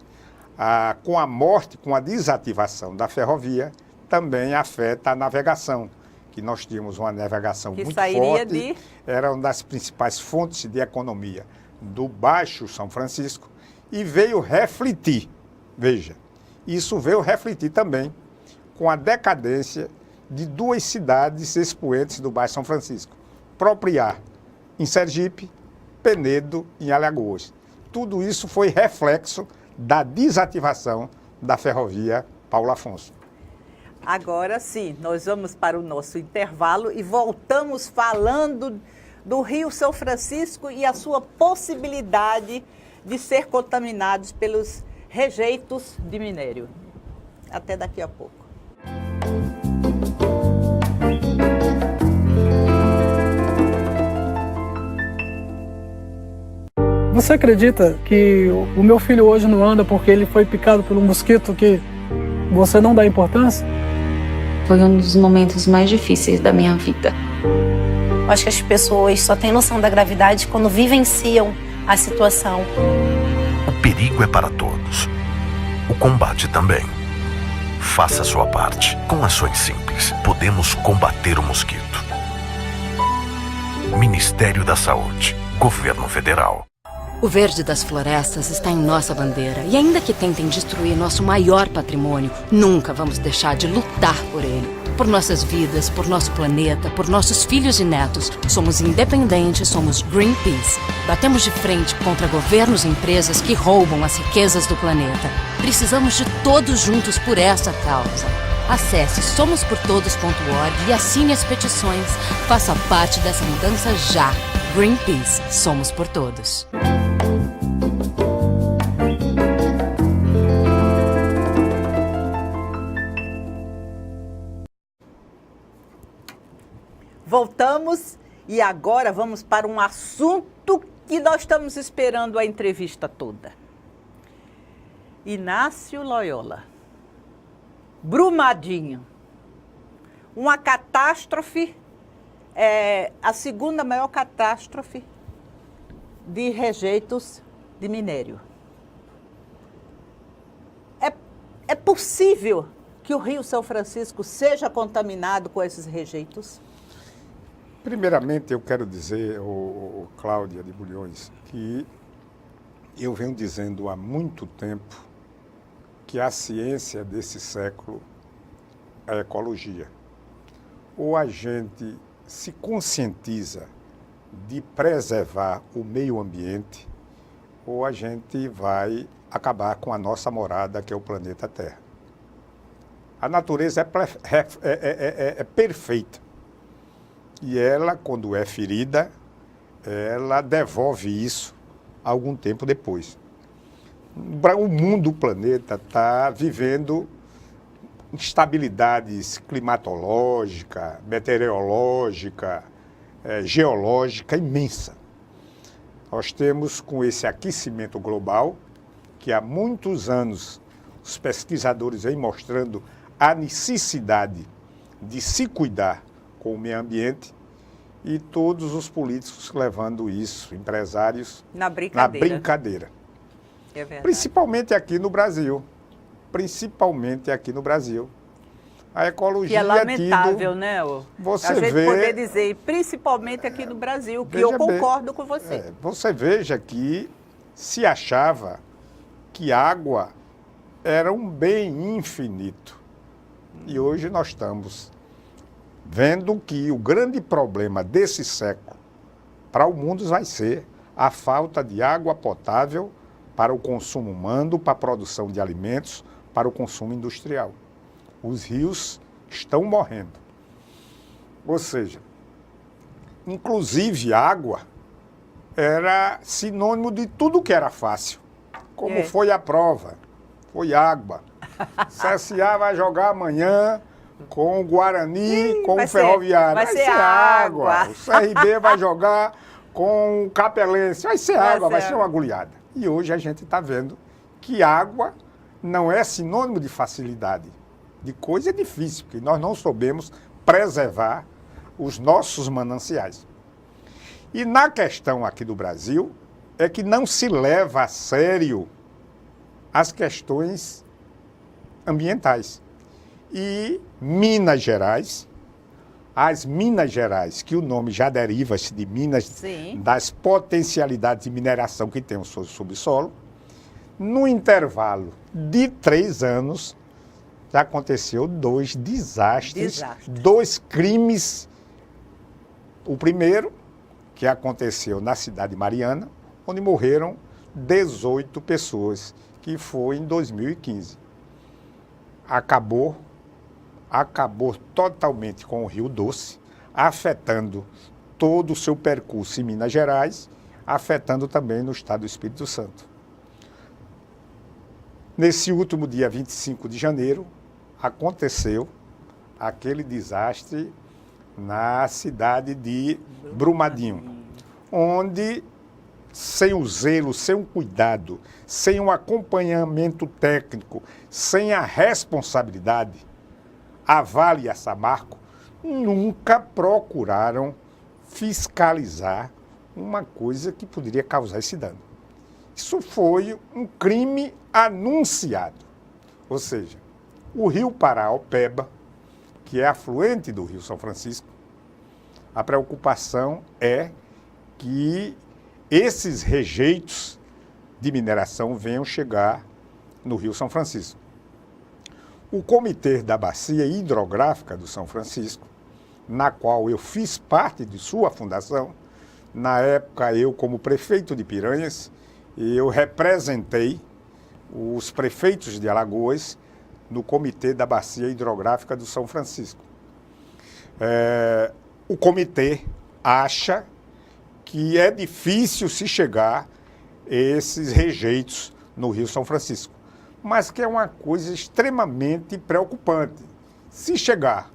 com a morte, com a desativação da ferrovia, também afeta a navegação, que nós tínhamos uma navegação muito forte, era uma das principais fontes de economia do Baixo São Francisco, e veio refletir, veja, isso veio refletir também com a decadência de 2 cidades expoentes do Baixo São Francisco, Propriar, em Sergipe, Penedo, em Alagoas. Tudo isso foi reflexo da desativação da ferrovia Paulo Afonso. Agora sim, nós vamos para o nosso intervalo e voltamos falando do Rio São Francisco e a sua possibilidade de ser contaminados pelos rejeitos de minério. Até daqui a pouco. Você acredita que o meu filho hoje não anda porque ele foi picado por um mosquito que você não dá importância? Foi um dos momentos mais difíceis da minha vida. Eu acho que as pessoas só têm noção da gravidade quando vivenciam a situação. O perigo é para todos. O combate também. Faça a sua parte. Com ações simples, podemos combater o mosquito. Ministério da Saúde. Governo Federal. O verde das florestas está em nossa bandeira. E ainda que tentem destruir nosso maior patrimônio, nunca vamos deixar de lutar por ele. Por nossas vidas, por nosso planeta, por nossos filhos e netos. Somos independentes, somos Greenpeace. Batemos de frente contra governos e empresas que roubam as riquezas do planeta. Precisamos de todos juntos por essa causa. Acesse somosportodos.org e assine as petições. Faça parte dessa mudança já. Greenpeace. Somos por todos. Voltamos e agora vamos para um assunto que nós estamos esperando a entrevista toda. Inácio Loyola. Brumadinho. Uma catástrofe, a segunda maior catástrofe de rejeitos de minério. É possível que o Rio São Francisco seja contaminado com esses rejeitos? Primeiramente, eu quero dizer, Cláudia de Bulhões, que eu venho dizendo há muito tempo que a ciência desse século é a ecologia. Ou a gente se conscientiza de preservar o meio ambiente, ou a gente vai acabar com a nossa morada, que é o planeta Terra. A natureza é perfeita. E ela, quando é ferida, ela devolve isso algum tempo depois. O mundo, o planeta, está vivendo instabilidades climatológica, meteorológica, geológica imensa. Nós temos, com esse aquecimento global, que há muitos anos os pesquisadores vêm mostrando a necessidade de se cuidar com o meio ambiente, e todos os políticos levando isso, empresários, na brincadeira. É verdade. Principalmente aqui no Brasil. A ecologia é lamentável, né? Você a gente vê, poder dizer, principalmente aqui no Brasil, que eu concordo com você. Você veja que se achava que água era um bem infinito. E hoje nós estamos vendo que o grande problema desse século para o mundo vai ser a falta de água potável para o consumo humano, para a produção de alimentos, para o consumo industrial. Os rios estão morrendo. Ou seja, inclusive água era sinônimo de tudo que era fácil. Como foi a prova? Foi água. CSA vai jogar amanhã com o Guarani, com o Ferroviário. Vai ser água. O CRB vai jogar com o Capelense. Vai ser água, vai ser uma goleada. E hoje a gente está vendo que água não é sinônimo de facilidade, de coisa difícil, porque nós não soubemos preservar os nossos mananciais. E na questão aqui do Brasil, é que não se leva a sério as questões ambientais. E Minas Gerais, as Minas Gerais, que o nome já deriva-se de Minas, Sim. das potencialidades de mineração que tem o seu subsolo, no intervalo de 3 anos, já aconteceu 2 desastres, 2 crimes. O primeiro, que aconteceu na cidade de Mariana, onde morreram 18 pessoas, que foi em 2015. Acabou totalmente com o Rio Doce, afetando todo o seu percurso em Minas Gerais, afetando também no estado do Espírito Santo. Nesse último dia 25 de janeiro, aconteceu aquele desastre na cidade de Brumadinho, onde, sem o zelo, sem o cuidado, sem um acompanhamento técnico, sem a responsabilidade, a Vale e a Samarco nunca procuraram fiscalizar uma coisa que poderia causar esse dano. Isso foi um crime anunciado. Ou seja, o rio Paraopeba, que é afluente do Rio São Francisco, a preocupação é que esses rejeitos de mineração venham chegar no Rio São Francisco. O Comitê da Bacia Hidrográfica do São Francisco, na qual eu fiz parte de sua fundação, na época eu como prefeito de Piranhas, eu representei os prefeitos de Alagoas no Comitê da Bacia Hidrográfica do São Francisco. O comitê acha que é difícil se chegar a esses rejeitos no Rio São Francisco, mas que é uma coisa extremamente preocupante. Se chegar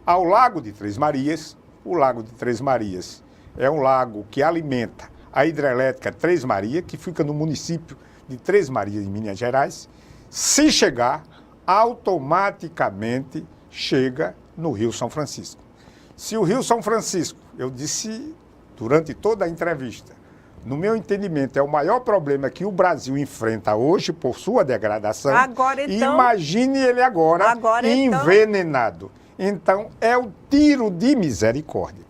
ao Lago de Três Marias, o Lago de Três Marias é um lago que alimenta a hidrelétrica Três Marias, que fica no município de Três Marias, em Minas Gerais. Se chegar, automaticamente chega no Rio São Francisco. Se o Rio São Francisco, eu disse durante toda a entrevista, no meu entendimento, é o maior problema que o Brasil enfrenta hoje por sua degradação. Agora, então, imagine ele agora envenenado. Então, é o tiro de misericórdia.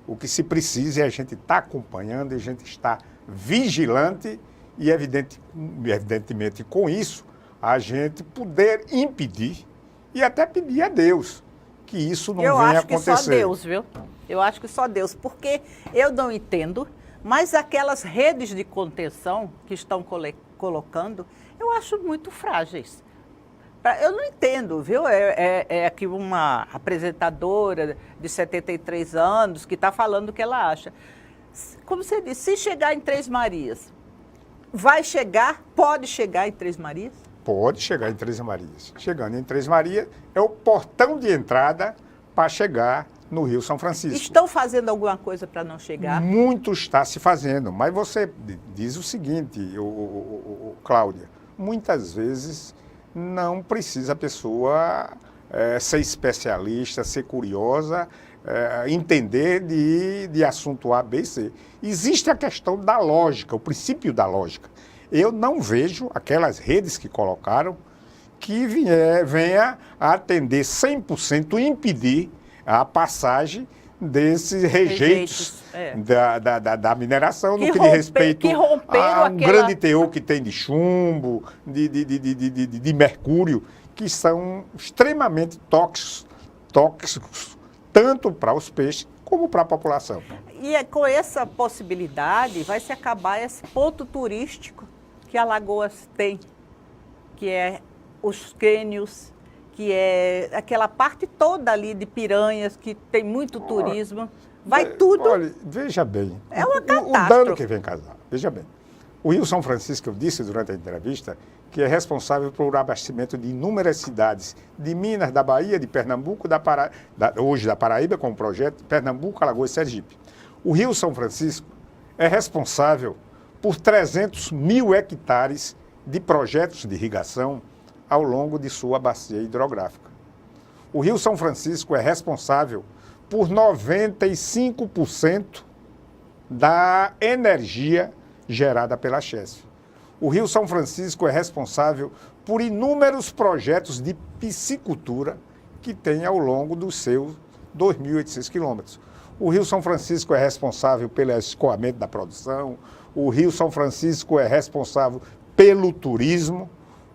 O que se precisa é a gente estar acompanhando, a gente estar vigilante e, evidentemente, com isso, a gente poder impedir e até pedir a Deus que isso não venha acontecer. Eu acho que só Deus, viu? Eu acho que só Deus, porque eu não entendo, mas aquelas redes de contenção que estão colocando, eu acho muito frágeis. Eu não entendo, viu? É aqui uma apresentadora de 73 anos que está falando o que ela acha. Como você disse, se chegar em Três Marias, vai chegar, pode chegar em Três Marias? Pode chegar em Três Marias. Chegando em Três Marias, é o portão de entrada para chegar no Rio São Francisco. Estão fazendo alguma coisa para não chegar? Muito está se fazendo, mas você diz o seguinte, Cláudia, muitas vezes não precisa a pessoa ser especialista, ser curiosa, entender de assunto A, B e C. Existe a questão da lógica, o princípio da lógica. Eu não vejo aquelas redes que colocaram que venha a atender 100% impedir a passagem desses rejeitos da mineração, no que diz respeito a um grande teor que tem de chumbo, de mercúrio, que são extremamente tóxicos tanto para os peixes como para a população. E com essa possibilidade vai se acabar esse ponto turístico que Alagoas tem, que é os cânions, que é aquela parte toda ali de Piranhas, que tem muito turismo. Vai tudo... Olha, veja bem, é uma catástrofe. O dano que vem causar. Veja bem, o Rio São Francisco, eu disse durante a entrevista, que é responsável por abastecimento de inúmeras cidades de Minas, da Bahia, de Pernambuco, hoje da Paraíba, com o projeto Pernambuco, Alagoas e Sergipe. O Rio São Francisco é responsável por 300 mil hectares de projetos de irrigação ao longo de sua bacia hidrográfica. O Rio São Francisco é responsável por 95% da energia gerada pela Chesf. O Rio São Francisco é responsável por inúmeros projetos de piscicultura que tem ao longo dos seus 2.800 quilômetros. O Rio São Francisco é responsável pelo escoamento da produção, o Rio São Francisco é responsável pelo turismo,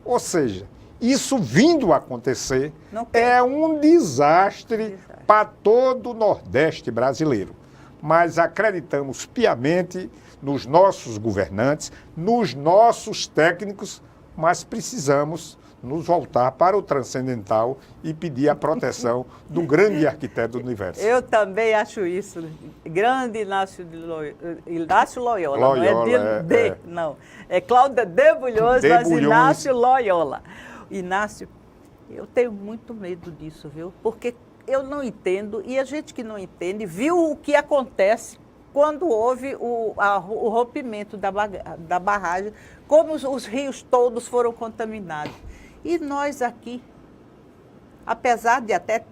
ou seja, isso vindo a acontecer é um desastre para todo o Nordeste brasileiro. Mas acreditamos piamente nos nossos governantes, nos nossos técnicos, mas precisamos nos voltar para o transcendental e pedir a proteção do grande arquiteto do universo. Eu também acho isso. Grande Inácio Loyola. Não é não. É Cláudia Debulhões, mas Inácio Loyola. Inácio, eu tenho muito medo disso, viu? Porque eu não entendo, e a gente que não entende, viu o que acontece quando houve o rompimento da barragem, como os rios todos foram contaminados. E nós aqui, apesar de até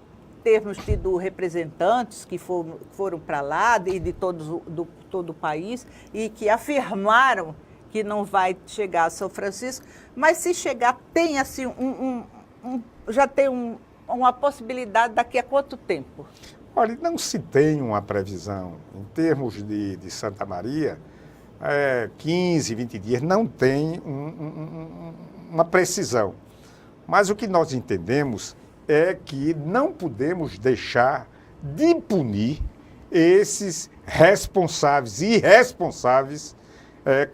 termos tido representantes que foram para lá, de todo o país, e que afirmaram que não vai chegar a São Francisco, mas se chegar, tem assim já tem uma possibilidade daqui a quanto tempo? Olha, não se tem uma previsão. Em termos de Santa Maria, 15, 20 dias, não tem uma precisão. Mas o que nós entendemos é que não podemos deixar de punir esses responsáveis e irresponsáveis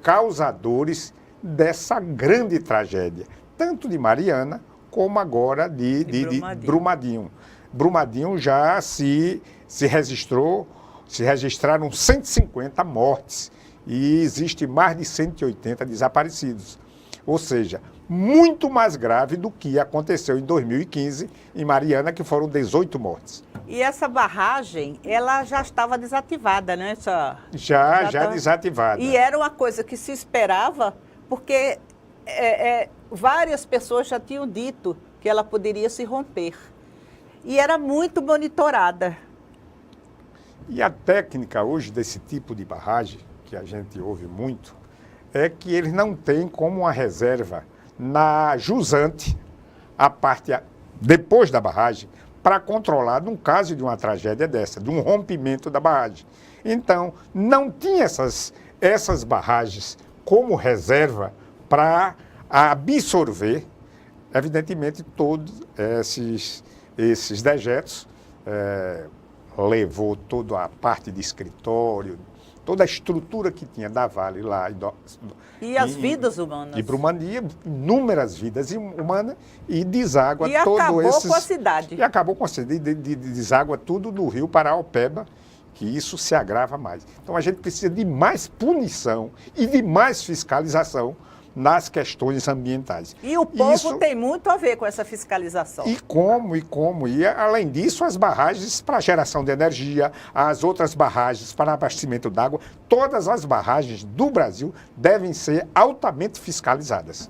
causadores dessa grande tragédia, tanto de Mariana como agora de Brumadinho. Brumadinho já se registraram 150 mortes e existe mais de 180 desaparecidos. Ou seja, muito mais grave do que aconteceu em 2015 em Mariana, que foram 18 mortes. E essa barragem, ela já estava desativada, né? Já desativada. E era uma coisa que se esperava, porque várias pessoas já tinham dito que ela poderia se romper. E era muito monitorada. E a técnica hoje desse tipo de barragem, que a gente ouve muito, é que eles não têm como uma reserva na jusante, a parte depois da barragem, para controlar num caso de uma tragédia dessa, de um rompimento da barragem. Então, não tinha essas barragens como reserva para absorver, evidentemente, todos esses dejetos. Levou toda a parte de escritório, toda a estrutura que tinha da Vale lá. E as vidas humanas. E Brumadinho, inúmeras vidas humanas e deságua todo acabou com a cidade. E acabou com a cidade, deságua tudo do rio para Alpeba, que isso se agrava mais. Então a gente precisa de mais punição e de mais fiscalização nas questões ambientais. E o povo tem muito a ver com essa fiscalização. E como. E, além disso, as barragens para geração de energia, as outras barragens para abastecimento d'água, todas as barragens do Brasil devem ser altamente fiscalizadas.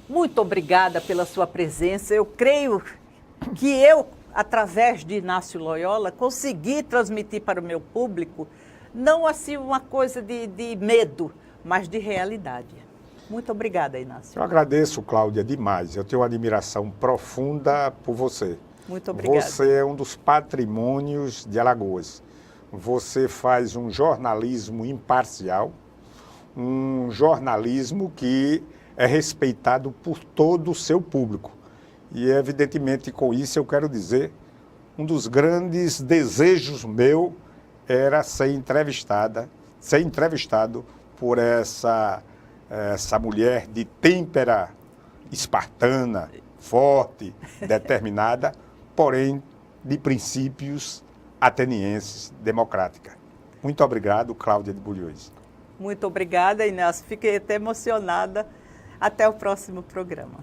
Muito obrigada pela sua presença. Eu creio que eu, através de Inácio Loyola, consegui transmitir para o meu público, não assim uma coisa de medo, mas de realidade. Muito obrigada, Inácio. Eu agradeço, Cláudia, demais. Eu tenho uma admiração profunda por você. Muito obrigada. Você é um dos patrimônios de Alagoas. Você faz um jornalismo imparcial, um jornalismo que é respeitado por todo o seu público. E, evidentemente, com isso eu quero dizer, um dos grandes desejos meu era ser entrevistado por essa mulher de têmpera espartana, forte, determinada, porém de princípios atenienses, democrática. Muito obrigado, Cláudia de Bulhões. Muito obrigada, Inácio. Fiquei até emocionada. Até o próximo programa.